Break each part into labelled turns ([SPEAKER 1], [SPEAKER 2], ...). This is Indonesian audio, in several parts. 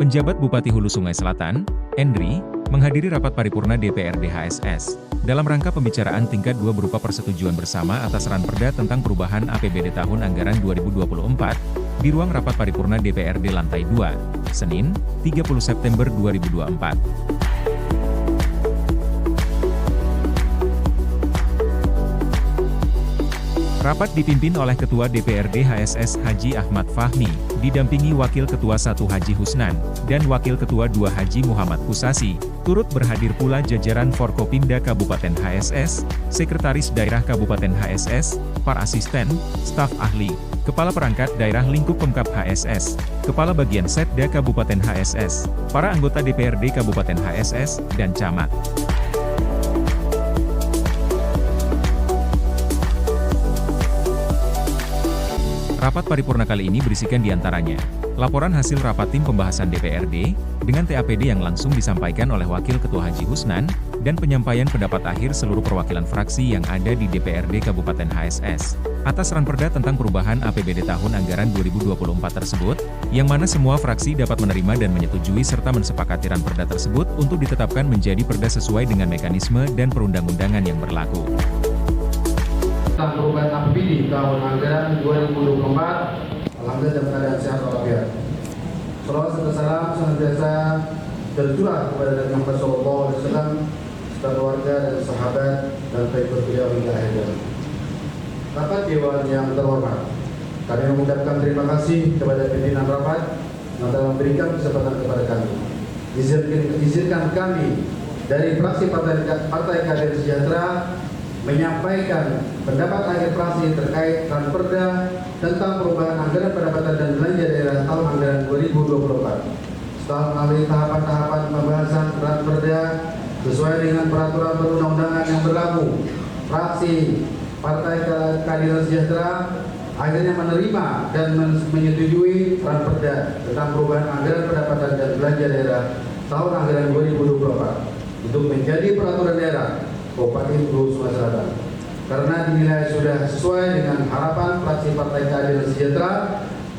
[SPEAKER 1] Penjabat Bupati Hulu Sungai Selatan, Endri, menghadiri rapat paripurna DPRD HSS, dalam rangka pembicaraan tingkat 2 berupa persetujuan bersama atas Ranperda tentang perubahan APBD tahun anggaran 2024, di ruang rapat paripurna DPRD lantai 2, Senin, 30 September 2024. Rapat dipimpin oleh Ketua DPRD HSS Haji Ahmad Fahmi, didampingi Wakil Ketua 1 Haji Husnan, dan Wakil Ketua 2 Haji Muhammad Kusasi. Turut berhadir pula jajaran Forkopimda Kabupaten HSS, Sekretaris Daerah Kabupaten HSS, para asisten, staf ahli, Kepala Perangkat Daerah Lingkup Pemkab HSS, Kepala Bagian Setda Kabupaten HSS, para anggota DPRD Kabupaten HSS, dan camat. Rapat paripurna kali ini berisikan diantaranya, laporan hasil rapat tim pembahasan DPRD, dengan TAPD yang langsung disampaikan oleh Wakil Ketua Haji Husnan, dan penyampaian pendapat akhir seluruh perwakilan fraksi yang ada di DPRD Kabupaten HSS, atas Ranperda tentang perubahan APBD tahun anggaran 2024 tersebut, yang mana semua fraksi dapat menerima dan menyetujui serta mensepakati Ranperda tersebut untuk ditetapkan menjadi perda sesuai dengan mekanisme dan perundang-undangan yang berlaku.
[SPEAKER 2] Tentang perubahan APBD tahun anggaran 2024, alhamdulillah dalam keadaan sehat walafiat. Salawat serta salam senantiasa tercurah kepada Nabi Muhammad SAW, serta keluarga dan sahabat dan pengikut beliau hingga akhir zaman. Rapat Dewan yang terhormat, kami mengucapkan terima kasih kepada pimpinan rapat yang telah memberikan kesempatan kepada kami. Izinkan kami dari fraksi Partai Keadilan Sejahtera menyampaikan pendapat akhir fraksi terkait Ranperda tentang perubahan anggaran pendapatan dan belanja daerah tahun anggaran 2024. Setelah melalui tahapan-tahapan pembahasan Ranperda sesuai dengan peraturan perundang-undangan yang berlaku, fraksi Partai Keadilan Sejahtera akhirnya menerima dan menyetujui Ranperda tentang perubahan anggaran pendapatan dan belanja daerah tahun anggaran 2024 untuk menjadi peraturan daerah Kabupaten Hulu Sungai Selatan, karena dinilai sudah sesuai dengan harapan fraksi Partai Keadilan Sejahtera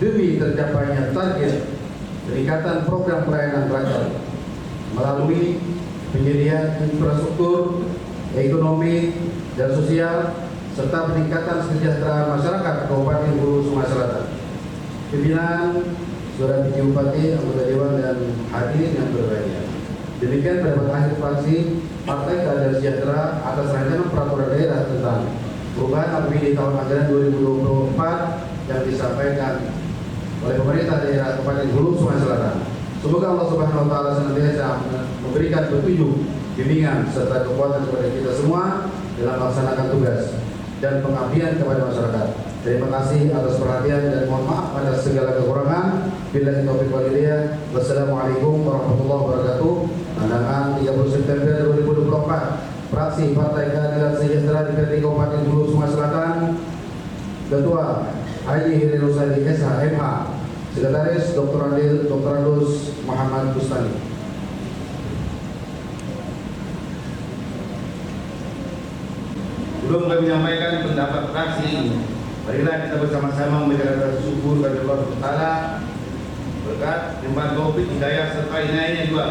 [SPEAKER 2] demi tercapainya target peningkatan program pelayanan rakyat melalui penyediaan infrastruktur, ekonomi, dan sosial, serta peningkatan kesejahteraan masyarakat Kabupaten Hulu Sungai Selatan. Pimpinan, Saudara PJ Bupati, anggota Dewan, dan hadirin yang berbahagia. Demikian pendapat akhir fraksi Partai Keadilan Sejahtera atas rancangan peraturan daerah tentang perubahan APBD tahun anggaran 2024 yang disampaikan oleh pemerintah daerah Kabupaten Hulu Sungai Selatan. Semoga Allah Subhanahu wa taala senantiasa memberikan petunjuk, bimbingan serta kekuatan kepada kita semua dalam melaksanakan tugas dan pengabdian kepada masyarakat. Terima kasih atas perhatian dan mohon maaf atas segala kekurangan. Billahi taufiq wal hidayah. Wassalamualaikum warahmatullahi wabarakatuh. Tanggal 30 September 2024, fraksi Partai Keadilan Sejahtera DPRD Kabupaten Hulu Sungai Selatan, Ketua Haji Heri Rusadi SH MH, Sekretaris Dr. Andus Muhammad Bustani.
[SPEAKER 3] Sebelum kami menyampaikan pendapat fraksi, marilah kita bersama-sama mengucapkan syukur kepada Allah Taala berkat limpahan taufik hidayah serta inayahnya juga,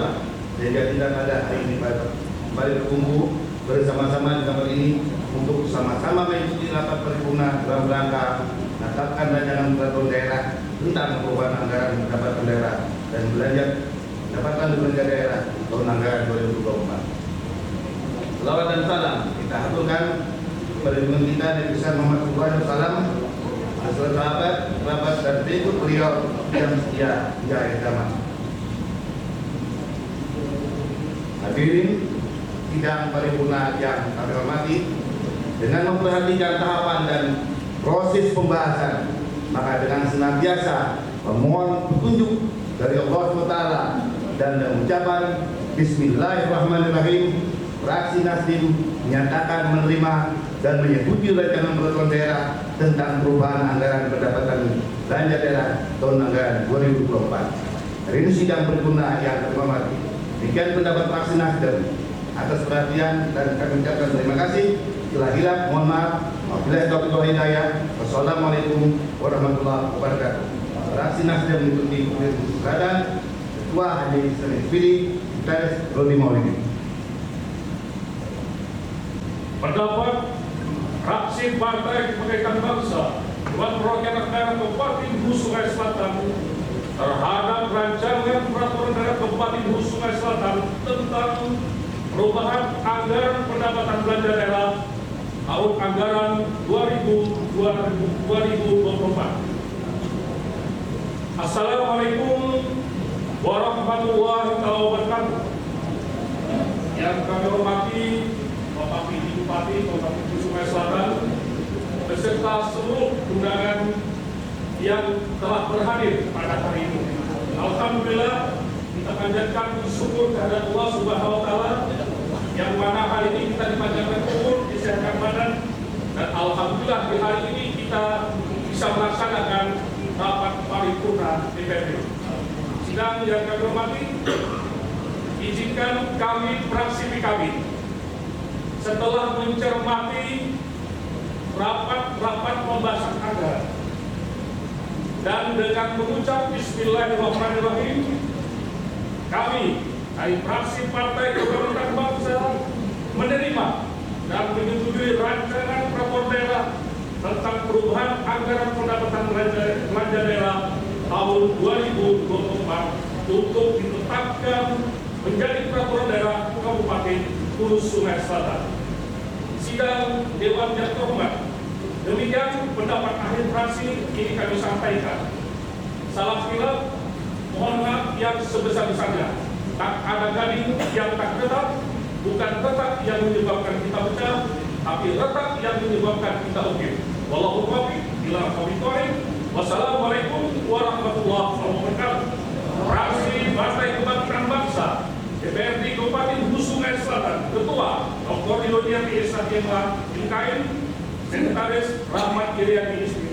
[SPEAKER 3] sehingga tidak ada hari ini kembali berkumpul bersama-sama di tempat ini untuk sama-sama mengikuti rapat paripurna dalam rangka menetapkan rancangan peraturan daerah tentang perubahan anggaran pendapatan daerah dan belanja pendapatan belanja daerah tahun anggaran 2024. Salawat dan salam kita aturkan kepada Imam kita Nabi besar Muhammad SAW, beserta sahabat, kerabat, dan pengikut beliau yang setia hingga akhir zaman. Hadirin sidang paripurna yang kami hormati, dengan memperhatikan tahapan dan proses pembahasan, maka dengan senantiasa memohon petunjuk dari Allah SWT dan ucapan Bismillahirrahmanirrahim, fraksi Nasdem menyatakan menerima dan menyetujui rancangan peraturan daerah tentang perubahan anggaran pendapatan belanja daerah tahun anggaran 2024. Hari ini sidang paripurna yang kami hormati. Demikian pendapat fraksi Nasdem. Atas perhatian dan kami ucapkan terima kasih. Setelah hilaf, mohon maaf. Wabillahi taufiq wal hidayah. Wassalamualaikum warahmatullahi wabarakatuh. Fraksi Nasdem mengikuti keputusan Ketua Haji Spidi Teres Rudi Maulidi.
[SPEAKER 4] Pendapat fraksi Partai Kebangkitan Bangsa Dewan Perwakilan Daerah Kabupaten Hulu Sungai Selatan terhadap rancangan peraturan daerah Kabupaten Hulu Sungai Selatan tentang perubahan anggaran pendapatan belanja daerah tahun anggaran 2024. Assalamualaikum warahmatullahi wabarakatuh. Yang kami hormati Bapak PD Bupati Kabupaten Hulu Sungai Selatan beserta seluruh undangan yang telah berhadir pada hari ini. Alhamdulillah, kita panjatkan syukur kepada Allah Subhanahu wa Ta'ala yang mana hari ini kita dipanjangkan umur, disehatkan badan, dan alhamdulillah di hari ini kita bisa melaksanakan rapat paripurna DPRD. Sidang yang kami hormati, izinkan kami fraksi PKB setelah mencermati rapat pembahasan anggaran dan dengan mengucap Bismillahirrahmanirrahim, kami dari fraksi Partai Kebangkitan Bangsa menerima dan menyetujui rancangan peraturan daerah tentang perubahan anggaran pendapatan belanja daerah tahun 2024 untuk ditetapkan menjadi peraturan daerah Kabupaten Hulu Sungai Selatan. Sidang Dewan yang terhormat, demikian pendapat akhir fraksi ini kami sampaikan. Salam hilaf, mohon maaf yang sebesar-besarnya. Tak ada gading yang tak tetap, bukan retak yang menyebabkan kita pecah, tapi retak yang menyebabkan kita ukir. Wallahu muwaffiq ila aqwamit thoriq. Wassalamualaikum warahmatullahi wabarakatuh. Fraksi Partai Kebangkitan Bangsa DPRD Kabupaten Hulu Sungai Selatan, Ketua Dr. Iloniati Esatiema MKM, Sekretaris Rahmat Iriani Ismi.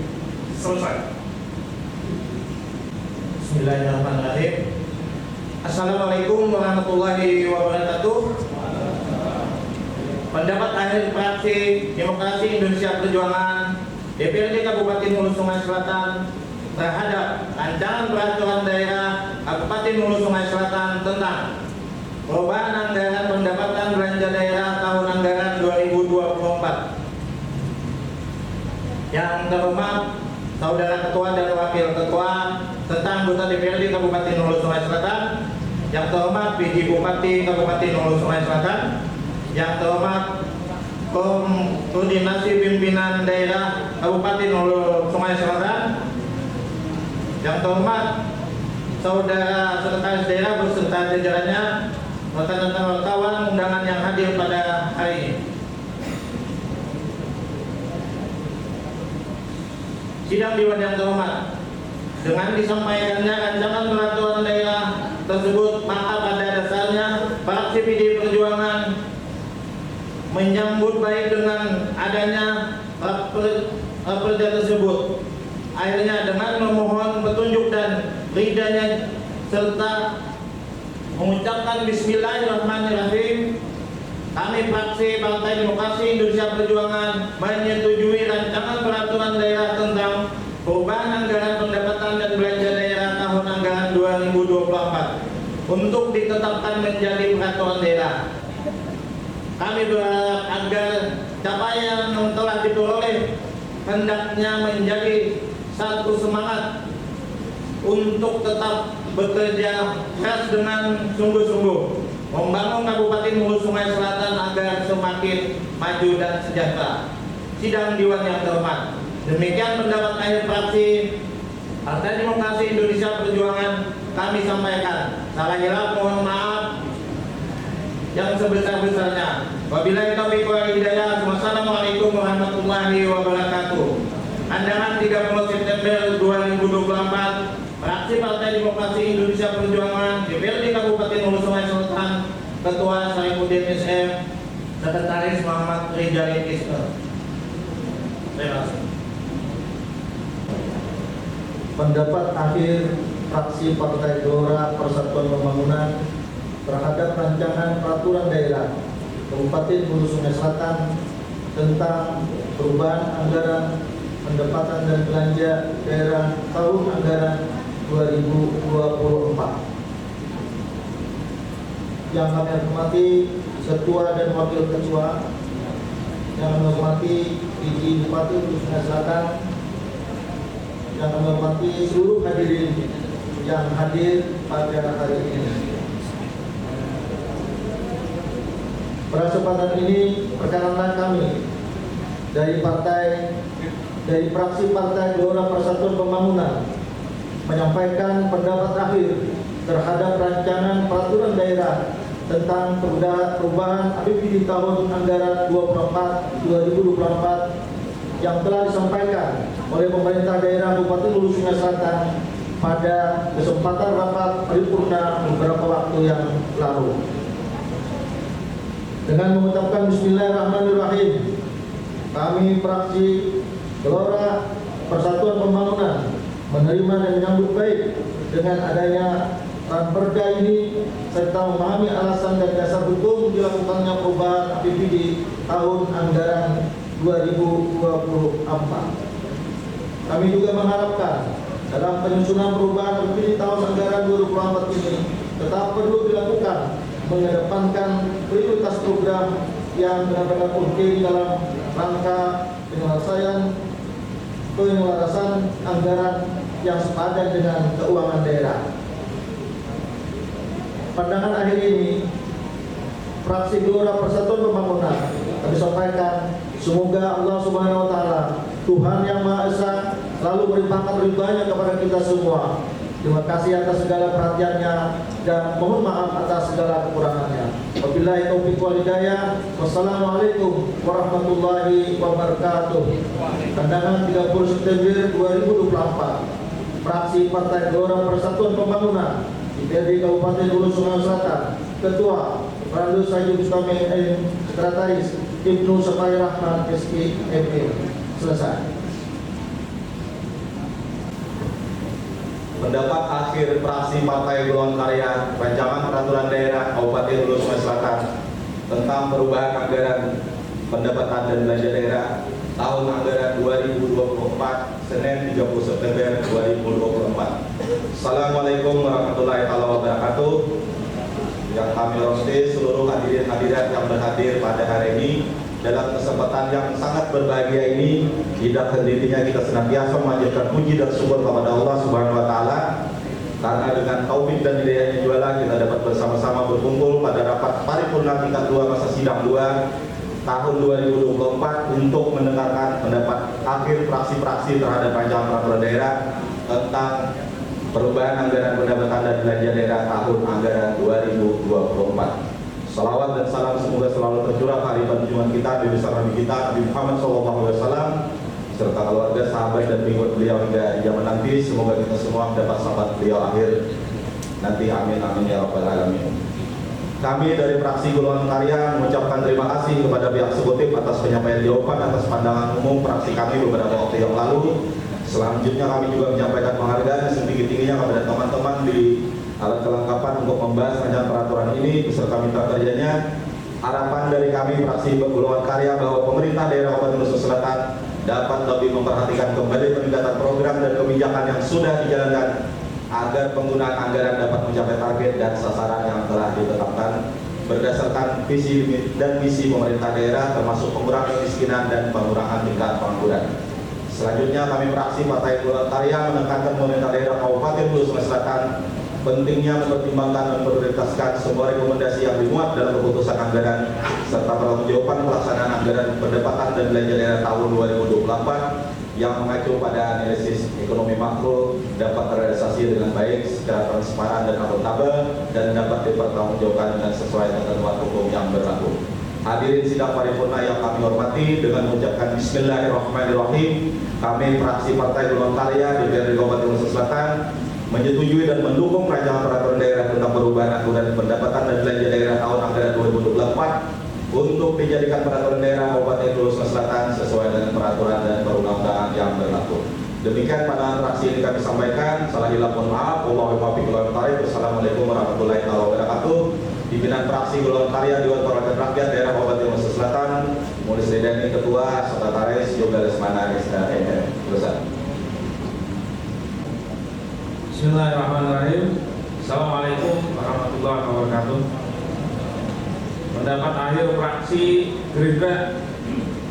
[SPEAKER 4] Selesai.
[SPEAKER 5] Bismillahirrahmanirrahim. Assalamualaikum warahmatullahi wabarakatuh. Pendapat akhir fraksi Demokrasi Indonesia Perjuangan DPRD Kabupaten Hulu Sungai Selatan terhadap rancangan peraturan daerah Kabupaten Hulu Sungai Selatan tentang perubahan anggaran pendapatan belanja daerah tahun anggaran 2024. Yang terhormat Saudara Ketua dan Wakil Ketua serta anggota DPRD Kabupaten Hulu Sungai Selatan, yang terhormat PD Bupati Kabupaten Hulu Sungai Selatan, yang terhormat Koordinasi Pimpinan Daerah Kabupaten Hulu Sungai Selatan, yang terhormat Saudara Sekretaris Daerah beserta jajarannya, rekan-rekan wartawan undangan yang hadir pada hari ini. Sidang Dewan yang terhormat, dengan disampaikannya rancangan peraturan daerah tersebut, maka pada dasarnya fraksi PD Perjuangan menyambut baik dengan adanya perda tersebut. Akhirnya dengan memohon petunjuk dan ridanya serta mengucapkan Bismillahirrahmanirrahim, kami fraksi Partai Demokrasi Indonesia Perjuangan menyetujui rancangan peraturan daerah tentang perubahan anggaran pendapatan dan belanja daerah tahun anggaran 2024 untuk ditetapkan menjadi peraturan daerah. Kami berharap agar capaian yang telah diperoleh hendaknya menjadi satu semangat untuk tetap bekerja keras dengan sungguh-sungguh membangun Kabupaten Hulu Sungai Selatan agar semakin maju dan sejahtera. Sidang Dewan yang terhormat, demikian pendapat akhir fraksi Partai Demokrasi Indonesia Perjuangan kami sampaikan. Salah hilaf mohon maaf yang sebesar-besarnya. Wabillahi taufiq wal hidayah. Wassalamualaikum warahmatullahi wabarakatuh. Undangan 30 September 2024, fraksi Partai Demokrasi Indonesia Perjuangan DPRD Kabupaten Hulu Sungai Selatan, Ketua Saifuddin SM, Sekretaris Muhammad Rizalin Ismail. Terima kasih.
[SPEAKER 2] Pendapat akhir fraksi Partai Gelora Persatuan Pembangunan terhadap rancangan peraturan daerah Kabupaten Hulu Sungai Selatan tentang perubahan anggaran pendapatan dan belanja daerah tahun anggaran 2024.
[SPEAKER 5] yang kami hormati Ketua dan Wakil Ketua, yang kami hormati PJ Bupati Hulu Sungai Selatan, yang kami hormati seluruh hadirin yang hadir pada hari ini. Pada kesempatan ini, perkenankan kami dari fraksi Partai Gelora Persatuan Pembangunan menyampaikan pendapat akhir terhadap rancangan peraturan daerah tentang perubahan APBD tahun anggaran 2024 yang telah disampaikan oleh pemerintah daerah Bupati Hulu Sungai Selatan pada kesempatan rapat paripurna beberapa waktu yang lalu. Dengan mengucapkan Bismillahirrahmanirrahim, kami fraksi Gelora Persatuan Pembangunan menerima dan menyambut baik dengan adanya Perda ini serta memahami alasan dan dasar hukum dilakukannya perubahan APBD tahun anggaran 2024. Kami juga mengharapkan dalam penyusunan perubahan APBD tahun anggaran 2024 ini tetap perlu dilakukan mengedepankan prioritas program yang benar-benar penting dalam rangka penyelarasan anggaran yang sepadan dengan keuangan daerah. Pandangan akhir ini, fraksi Gelora Persatuan Pembangunan kami sampaikan, semoga Allah Subhanahu Wa Taala, Tuhan yang Maha Esa, selalu melimpahkan ridho-Nya kepada kita semua. Terima kasih atas segala perhatiannya dan mohon maaf atas segala kekurangannya. Wabillahi taufiq wal hidayah. Wassalamualaikum warahmatullahi wabarakatuh. Pandangan 30 September 2024. Fraksi Partai Gelora Persatuan Pembangunan DPRD Kabupaten Hulu Sungai Selatan, Ketua Randu Sayyid Bustami Sekretaris Ibnu Safai Rahman SPME. Selesai.
[SPEAKER 3] Pendapat akhir fraksi Partai Golongan Karya Rancangan Peraturan Daerah Kabupaten Hulu Sungai Selatan tentang perubahan anggaran pendapatan dan belanja daerah tahun anggaran 2024 Senin 30 September 2024. Assalamualaikum warahmatullahi wabarakatuh. Yang kami hormati seluruh hadirin hadirat yang berhadir pada hari ini dalam kesempatan yang sangat berbahagia ini, tidak henti-hentinya kita senantiasa memanjatkan puji dan syukur kepada Allah Subhanahu Wa Taala karena dengan taufik dan hidayahnya jualah kita dapat bersama-sama berkumpul pada rapat paripurna tingkat 2 masa sidang 2 tahun 2024 untuk mendengarkan pendapat akhir fraksi-fraksi terhadap rancangan peraturan daerah tentang perubahan anggaran pendapatan dan belanja daerah tahun anggaran 2024. Salawat dan salam semoga selalu tercurah harian junjungan kita, Nabi besar Nabi kita, Nabi Muhammad SAW, serta keluarga, sahabat dan pengikut beliau hingga di zaman nanti. Semoga kita semua mendapat sahabat beliau akhir nanti. Amin amin ya rabbal alamin. Kami dari fraksi Golongan Karya mengucapkan terima kasih kepada pihak eksekutif atas penyampaian jawaban atas pandangan umum fraksi kami beberapa waktu yang lalu. Selanjutnya kami juga menyampaikan penghargaan setinggi-tingginya kepada teman-teman di alat kelengkapan untuk membahas rancangan peraturan ini beserta mitra kerjanya. Harapan dari kami fraksi Golongan Karya bahwa pemerintah daerah Kabupaten Hulu Selatan dapat lebih memperhatikan kembali peningkatan program dan kebijakan yang sudah dijalankan agar penggunaan anggaran dapat mencapai target dan sasaran yang telah ditetapkan berdasarkan visi dan misi pemerintah daerah, termasuk pengurangan kemiskinan dan pengurangan tingkat pengangguran. Selanjutnya kami fraksi Partai Golongan Karya menekankan pemerintah daerah Kabupaten Hulu Sungai Selatan pentingnya mempertimbangkan dan memprioritaskan semua rekomendasi yang dimuat dalam keputusan anggaran serta pertanggungjawaban pelaksanaan anggaran pendapatan dan belanja daerah tahun 2024 yang mengacu pada analisis ekonomi makro dapat terrealisasi dengan baik secara transparan dan akuntabel dan dapat dipertanggungjawabkan dengan sesuai ketentuan hukum yang berlaku. Hadirin sidang paripurna yang kami hormati, dengan mengucapkan Bismillahirrahmanirrahim, kami fraksi Partai Golongan Karya DPRD Kabupaten Hulu Selatan menyetujui dan mendukung rancangan peraturan daerah tentang perubahan anggaran pendapatan dan belanja daerah tahun anggaran 2024 untuk dijadikan peraturan daerah Kabupaten Hulu Selatan sesuai dengan peraturan dan perundang-undangan yang berlaku. Demikian pandangan fraksi ini kami sampaikan. Salah hilaf mohon maaf. Wallahul muwaffiq ila aqwamit. Wassalamualaikum warahmatullahi wabarakatuh. Pimpinan fraksi Golongan Karya Dewan Perwakilan Rakyat Daerah Kabupaten Hulu Selatan, Mulis Redani Ketua, Sekretaris Yoga Lesmana SDM. Selesai.
[SPEAKER 4] Bismillahirrahmanirrahim. Assalamualaikum warahmatullahi wabarakatuh. pendapat akhir fraksi Gerindra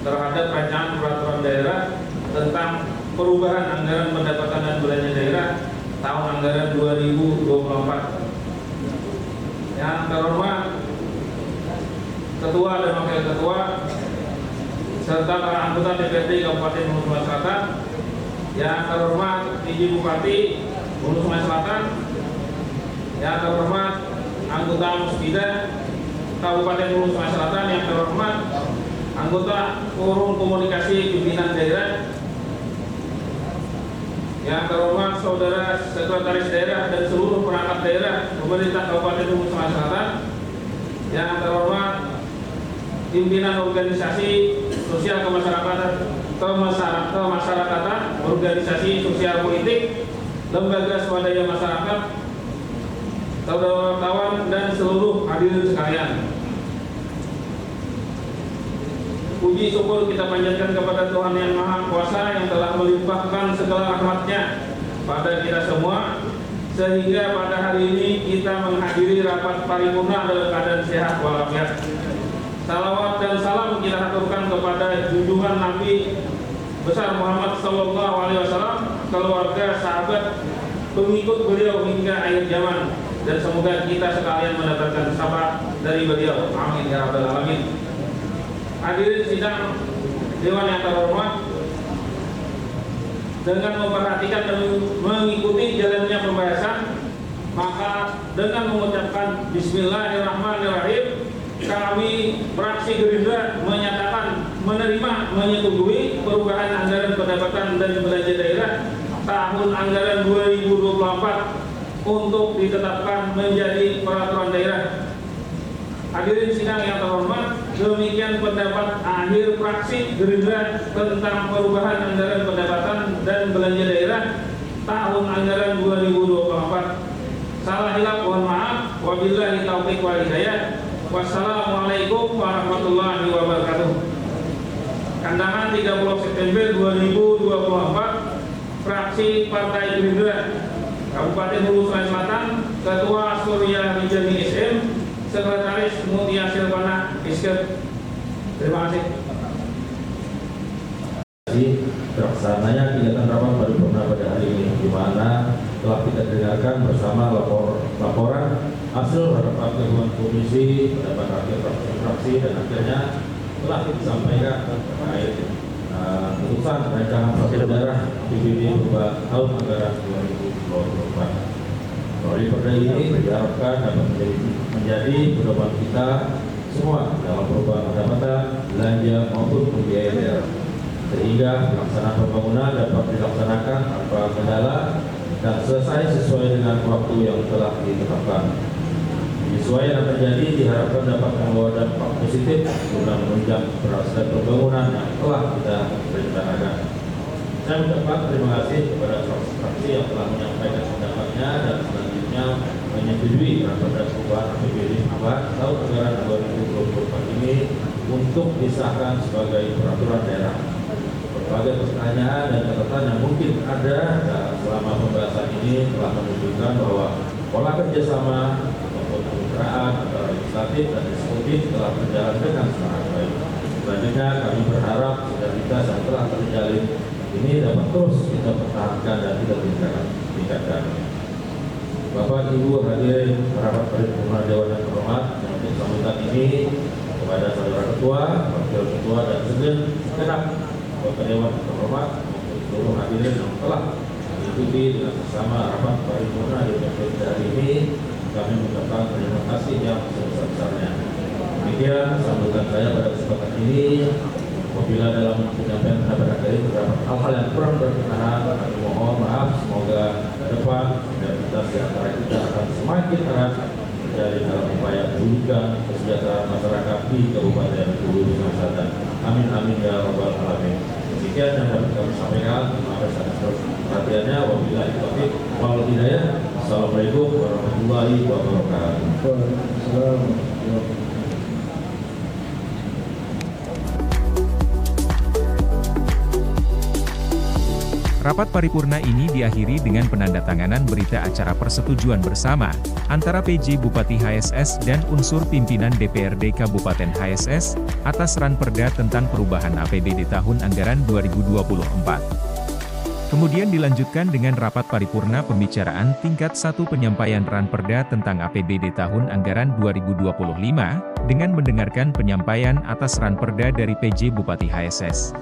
[SPEAKER 4] terhadap rancangan peraturan daerah tentang perubahan anggaran pendapatan dan belanja daerah tahun anggaran 2024. Yang terhormat Ketua dan Wakil Ketua serta para anggota DPRD Kabupaten Hulu Sungai Selatan, yang terhormat PJ Bupati Hulu Sungai Selatan, yang terhormat anggota Musbida Kabupaten Hulu Sungai Selatan, yang terhormat anggota Forum Komunikasi Pimpinan Daerah, yang terhormat saudara sekretaris daerah dan seluruh perangkat daerah pemerintah Kabupaten Hulu Sungai Selatan, yang terhormat pimpinan organisasi sosial kemasyarakatan, organisasi sosial politik, lembaga swadaya masyarakat, kawan dan seluruh hadirin sekalian. Puji syukur kita panjatkan kepada Tuhan Yang Maha Kuasa yang telah melimpahkan segala rahmat-Nya pada kita semua, sehingga pada hari ini kita menghadiri rapat paripurna dalam keadaan sehat walafiat. Salawat dan salam kita haturkan kepada junjungan Nabi besar Muhammad Sallallahu Alaihi Wasallam, keluarga, sahabat, pengikut beliau hingga akhir zaman, dan semoga kita sekalian mendapatkan syafaat dari beliau. Amin ya rabbal alamin. Hadirin sidang Dewan yang terhormat, dengan memperhatikan dan mengikuti jalannya pembahasan, maka dengan mengucapkan Bismillahirrahmanirrahim, kami fraksi Gerindra menyatakan menyetujui perubahan anggaran pendapatan dan belanja daerah tahun anggaran 2024 untuk ditetapkan menjadi peraturan daerah. Hadirin sidang yang terhormat, demikian pendapat akhir fraksi Gerindra tentang perubahan anggaran pendapatan dan belanja daerah tahun anggaran 2024. Salah hilaf mohon maaf. Wabillahi taufiq wal hidayah. Wassalamualaikum warahmatullahi wabarakatuh. Kandangan 30 September 2024, fraksi Partai Gerindra Kabupaten Hulu Sungai Selatan, Ketua Surya Wijani SM, Sekretaris Mutia Silvana Iskep. Terima kasih.
[SPEAKER 6] Terlaksananya kegiatan rapat paripurna pada hari ini, di mana telah kita dengarkan bersama laporan hasil rapat gabungan komisi, pendapat akhir fraksi, dan akhirnya telah disampaikan terkait putusan rancangan peraturan daerah APBD tahun anggaran 2024. Melalui perda ini diharapkan dapat menjadi pedoman kita semua dalam perubahan pendapatan, belanja maupun pembiayaan daerah, sehingga pelaksanaan pembangunan dapat dilaksanakan tanpa kendala dan selesai sesuai dengan waktu yang telah ditetapkan. Penyesuaian yang terjadi diharapkan dapat membawa dampak positif guna menunjang keberhasilan pembangunan yang telah kita rencanakan. Saya mengucapkan terima kasih kepada fraksi yang telah menyampaikan pendapatnya dan selanjutnya menyetujui rapat perubahan APBD tahun anggaran 2024 ini untuk disahkan sebagai peraturan daerah. Berbagai pertanyaan dan catatan yang mungkin ada selama pembahasan ini telah menunjukkan bahwa pola kerjasama maupun kemitraan antara legislatif dan eksekutif telah berjalan dengan sangat baik. Selanjutnya kami berharap sinergitas yang telah terjalin ini dapat terus kita pertahankan dan kita tingkatkan. Bapak Ibu hadirin rapat paripurna Dewan yang terhormat, untuk sambutan ini kepada saudara ketua, wakil ketua dan segenap anggota Dewan yang terhormat, untuk seluruh hadirin yang telah mengikuti dengan bersama rapat paripurna DPRD hari ini, kami mengucapkan terima kasih yang sebesar-besarnya. Demikian sambutan saya pada kesempatan ini. Apabila dalam penyampaian pendapat akhir terdapat hal-hal yang kurang berkenan, kami mohon maaf. Semoga ke depan solidaritas di antara kita akan semakin erat menjadi dalam upaya mewujudkan kesejahteraan masyarakat di Kabupaten Hulu Sungai Selatan. Amin amin ya rabbal alamin. Demikian yang dapat kami sampaikan. Terima kasih atas perhatiannya. Wabillahi taufiq wal hidayah. Assalamualaikum warahmatullahi wabarakatuh.
[SPEAKER 1] Rapat paripurna ini diakhiri dengan penandatanganan berita acara persetujuan bersama antara PJ Bupati HSS dan unsur pimpinan DPRD Kabupaten HSS atas Ranperda tentang perubahan APBD tahun anggaran 2024. Kemudian dilanjutkan dengan rapat paripurna pembicaraan tingkat 1 penyampaian Ranperda tentang APBD tahun anggaran 2025 dengan mendengarkan penyampaian atas Ranperda dari PJ Bupati HSS.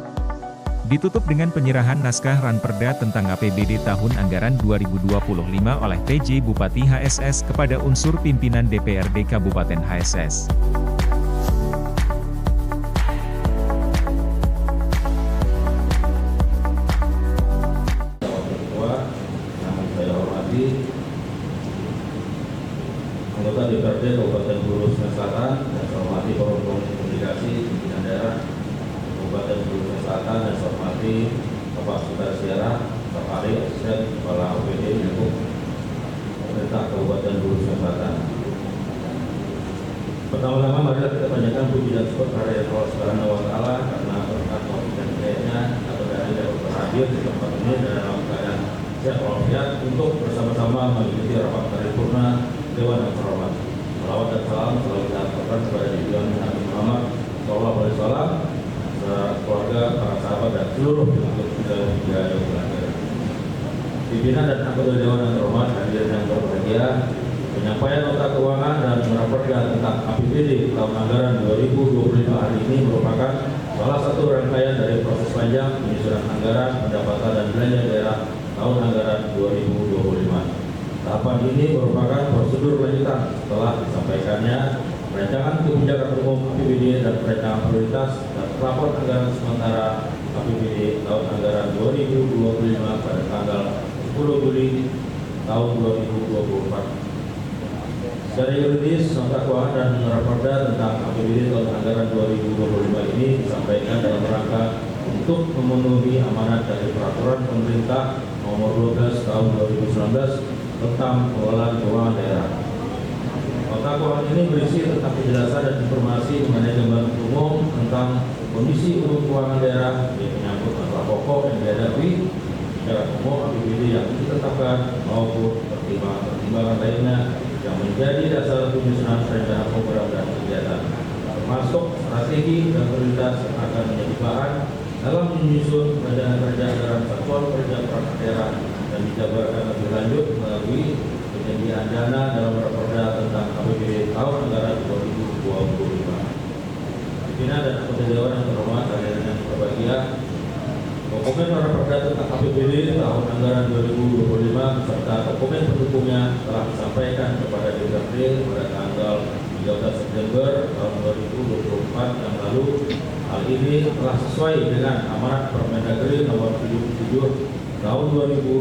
[SPEAKER 1] Ditutup dengan penyerahan naskah Ranperda tentang APBD tahun anggaran 2025 oleh PJ Bupati HSS kepada unsur pimpinan DPRD Kabupaten HSS.
[SPEAKER 6] Anggota DPRD Kabupaten Hulu Sungai Selatan, dan saya hormati Forum Komunikasi Pimpinan Daerah Kabupaten Hulu Sungai Selatan, dan saya hormati Bapak Saudara Siara, Bapak Ali, Asisten Kepala OPD untuk Pemerintah Kabupaten Hulu Sungai Selatan. Pertama-tama marilah kita panjatkan puji dan syukur kepada Allah Subhanahu wa Ta'ala karena berkat taufik dan hidayahnya atau dari dapat berhadir di tempat ini dalam keadaan sehat walafiat untuk bersama-sama mengikuti rapat paripurna Dewan yang terhormat. Salawat dan salam selalu kita aturkan kepada Junjungan Nabi Muhammad SAW, keluarga, para sahabat dan seluruh pengikut hingga yaumil akhir. Pimpinan dan anggota Dewan yang terhormat, hadirin yang berbahagia, penyampaian nota keuangan dan Ranperda tentang APBD tahun anggaran 2025 hari ini merupakan salah satu rangkaian dari proses panjang penyusunan anggaran, pendapatan dan belanja daerah tahun anggaran 2025. Tahapan ini merupakan prosedur lanjutan setelah disampaikannya rancangan kebijakan umum APBD dan perencanaan prioritas dan pelapor anggaran sementara APBD tahun anggaran 2025 pada tanggal 10 Juli tahun 2024. Secara yuridis, nota keuangan dan Ranperda tentang APBD tahun anggaran 2025 ini disampaikan dalam rangka untuk memenuhi amanat dari Peraturan Pemerintah Nomor 12 Tahun 2019 tentang pengelolaan keuangan daerah. Nota keuangan ini berisi tentang penjelasan dan informasi mengenai gambaran umum tentang kondisi umum keuangan daerah yang menyangkut masalah pokok yang dihadapi secara umum APBD yang ditetapkan maupun pertimbangan lainnya yang menjadi dasar penyusunan rencana program dan kegiatan, termasuk strategi dan prioritas yang akan menjadi bahan dalam menyusun rencana kerja anggaran satuan kerja perangkat daerah dan dijabarkan lebih lanjut melalui penyediaan dana dalam Ranperda tentang APBD tahun anggaran 2025. Pimpinan dan anggota Dewan yang terhormat, hadirin yang berbahagia, dokumen Ranperda tentang APBD tahun anggaran 2025 beserta dokumen pendukungnya telah disampaikan kepada DPRD pada tanggal 13 September tahun 2024 yang lalu. Hal ini telah sesuai dengan amanat Permendagri Nomor 77 Tahun 2020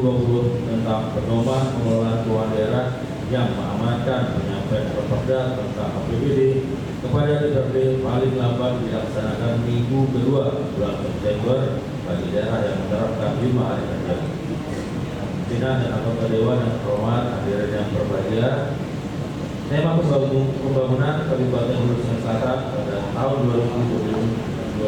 [SPEAKER 6] tentang pedoman pengelolaan keuangan daerah yang mengamanatkan penyampaian Ranperda tentang APBD kepada DPRD paling lambat dilaksanakan minggu kedua bulan September bagi daerah yang menerapkan 5 hari kerja. Pimpinan dan anggota Dewan yang terhormat, hadirin yang berbahagia, tema pembangunan Kabupaten Hulu Sungai Selatan pada tahun 2025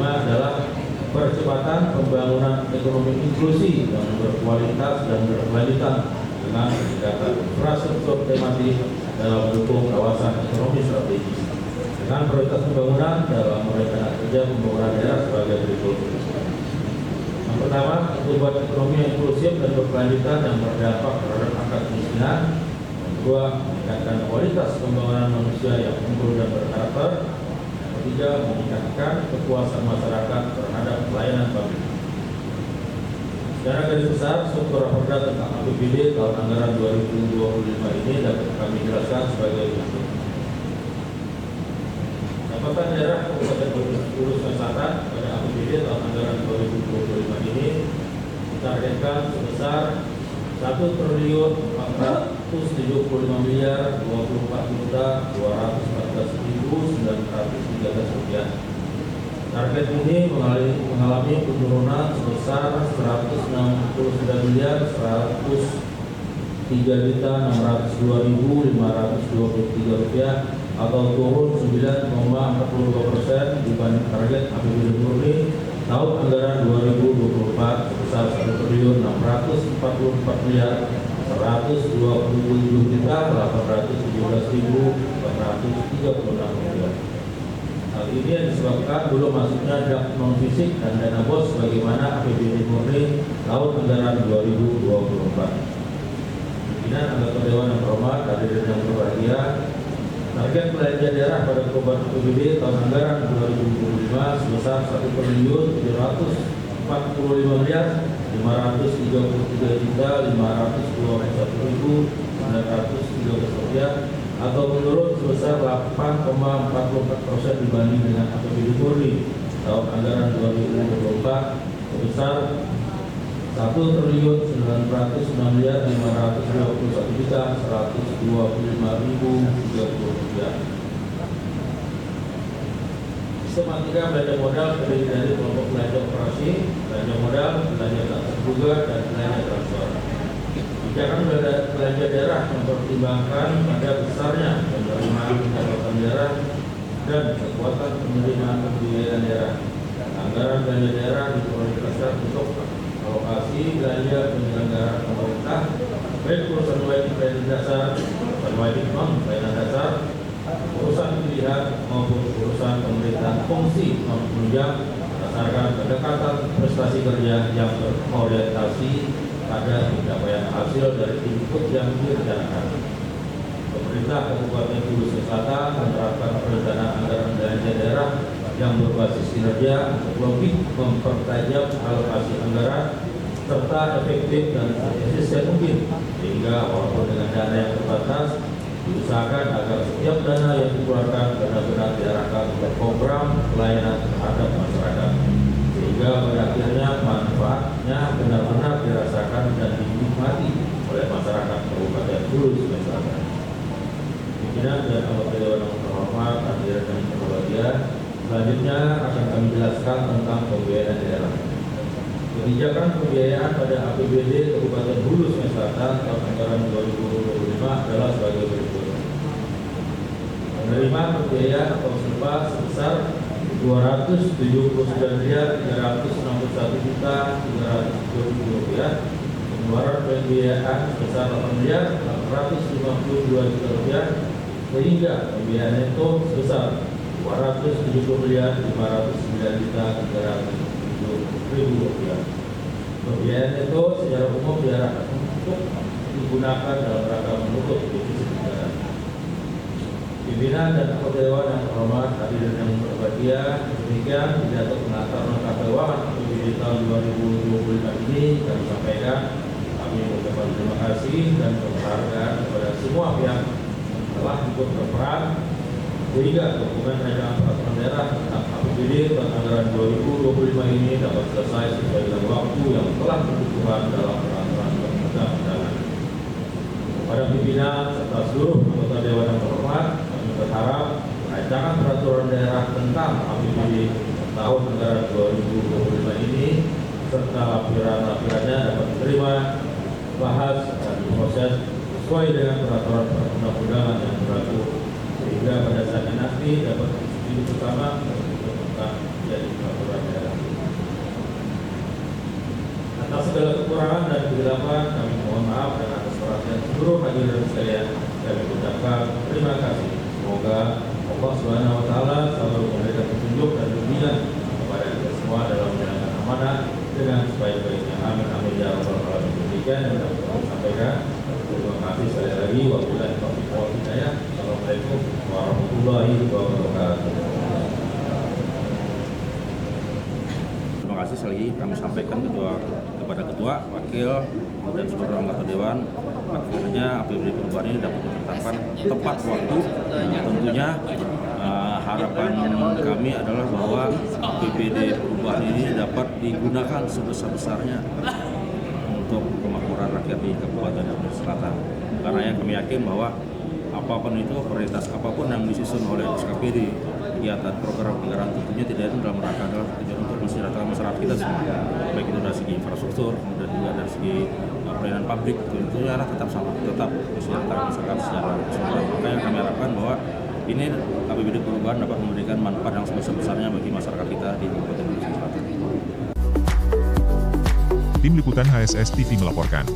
[SPEAKER 6] adalah percepatan pembangunan ekonomi inklusi yang berkualitas dan berkelanjutan dengan meningkatkan infrastruktur tematik dalam mendukung kawasan ekonomi strategis dengan prioritas pembangunan dalam rencana kerja pembangunan daerah sebagai berikut. Yang pertama, membuat ekonomi yang inklusif dan berkelanjutan yang berdampak terhadap angka kemiskinan. Yang kedua, meningkatkan kualitas pembangunan manusia yang unggul dan berkarakter. Ketiga, meningkatkan kepuasan masyarakat terhadap pelayanan publik. Secara garis besar, struktur Ranperda tentang APBD tahun anggaran 2025 ini dapat kami jelaskan sebagai berikut. Pendapatan daerah Kabupaten Hulu Sungai Selatan pada APBD tahun anggaran 2025 ini ditargetkan sebesar 1.424.214.913 rupiah. Target ini mengalami penurunan sebesar 169.603.502.523 rupiah atau turun 9,42% dibanding target APBD murni tahun anggaran 2024 sebesar Rp1.647.817.436. Hal ini yang disebabkan belum masuknya dak non fisik dan dana bos sebagaimana APBD murni tahun anggaran 2024. Pimpinan anggota Dewan yang terhormat, hadirin yang berbahagia, target belanja daerah pada perubahan APBD tahun anggaran 2025 sebesar Rp1.453.521.913 atau menurun sebesar 8,44% dibanding dengan APBD murni tahun anggaran 2024 sebesar Rp1.921.521.125.030. Sistematika belanja modal terdiri dari kelompok belanja operasi, belanja modal, belanja tak terduga, dan belanja transfer. Kebijakan belanja daerah mempertimbangkan pada besarnya penerimaan pendapatan daerah dan kekuatan penerimaan pembiayaan daerah. Anggaran belanja daerah diprioritaskan untuk alokasi belanja penyelenggaraan pemerintah, baik urusan wajib pelayanan dasar, urusan wajib non pelayanan dasar, urusan pilihan maupun urusan pemerintahan fungsi non penunjang berdasarkan pendekatan prestasi kerja yang berorientasi pada pencapaian hasil dari input yang direncanakan. Pemerintah Kabupaten Kudus Selatan menerapkan perencanaan anggaran belanja daerah yang berbasis kinerja untuk lebih mempertajam alokasi anggaran serta efektif dan efisien mungkin, sehingga walaupun dengan dana yang terbatas diusahakan agar setiap dana yang dikeluarkan benar-benar diarahkan untuk program pelayanan terhadap masyarakat, sehingga pada akhirnya manfaatnya benar-benar dirasakan dan dinikmati oleh masyarakat Kabupaten Kudus Selatan. Pimpinan dan anggota Dewan yang terhormat, hadirin yang berbahagia, selanjutnya akan kami jelaskan tentang pembiayaan daerah. Kebijakan pembiayaan pada APBD Kabupaten Hulu Sungai Selatan tahun anggaran 2025 adalah sebagai berikut. Penerimaan pembiayaan atau SEPA sebesar Rp207.361.330.370. Pengeluaran pembiayaan sebesar Rp8.852.000 sehingga pembiayaan itu sebesar Rp207.509.370.000. Pembiayaan itu secara umum diarahkan untuk digunakan dalam rangka menutup defisit negara. Pimpinan dan anggota Dewan yang terhormat, hadirin yang berbahagia, demikian pidato pengantar nota keuangan APBD tahun 2025 ini kami sampaikan. Kami mengucapkan terima kasih dan penghargaan kepada semua pihak yang telah ikut berperan sehingga dokumen rancangan peraturan daerah tentang APBD tahun anggaran 2025 ini dapat selesai sesuai dengan waktu yang telah ditentukan dalam peraturan perundang-undangan. Kepada pimpinan serta seluruh anggota Dewan yang terhormat, kami berharap rancangan peraturan daerah tentang APBD tahun anggaran 2025 ini serta lampiran-lampirannya dapat diterima, bahas, dan diproses sesuai dengan peraturan perundang-undangan yang berlaku, sehingga pada saatnya nanti dapat disetujui bersama tentang menjadi peraturan daerah. Atas segala kekurangan dan kehilafan kami mohon maaf, dan atas perhatian seluruh hadirin sekalian kami ucapkan terima kasih. Semoga Allah Subhanahu wa taala selalu memberikan petunjuk dan bimbingan kepada kita semua dalam menjalankan amanah dengan sebaik-baiknya. Amin amin ya rabbal alamin. Demikian yang dapat kami sampaikan. Terima kasih sekali lagi. Wabillahi taufiq wal hidayah. Assalamualaikum warahmatullahi wabarakatuh.
[SPEAKER 7] Terima kasih sekali lagi kami sampaikan kepada ketua, wakil, dan seluruh anggota dewan. Akhirnya APBD perubahan ini dapat ditetapkan tepat waktu. Tentunya harapan kami adalah bahwa APBD perubahan ini dapat digunakan sebesar-besarnya untuk kemakmuran rakyat di Kabupaten Kudus Selatan. Karena yang kami yakin bahwa apapun itu, prioritas apapun yang disusun oleh SKPD, kegiatan program anggaran tentunya tidak itu dalam rangka adalah tujuan untuk masyarakat kita semua, baik itu dari segi infrastruktur, kemudian juga dari segi pelayanan publik, tentunya tetap sama, tetap masyarakat secara keseluruhan. Makanya kami harapkan bahwa ini APBD perubahan dapat memberikan manfaat yang sebesar-besarnya bagi masyarakat kita di Kabupaten Kudus Selatan.
[SPEAKER 1] Tim Liputan HSS TV melaporkan.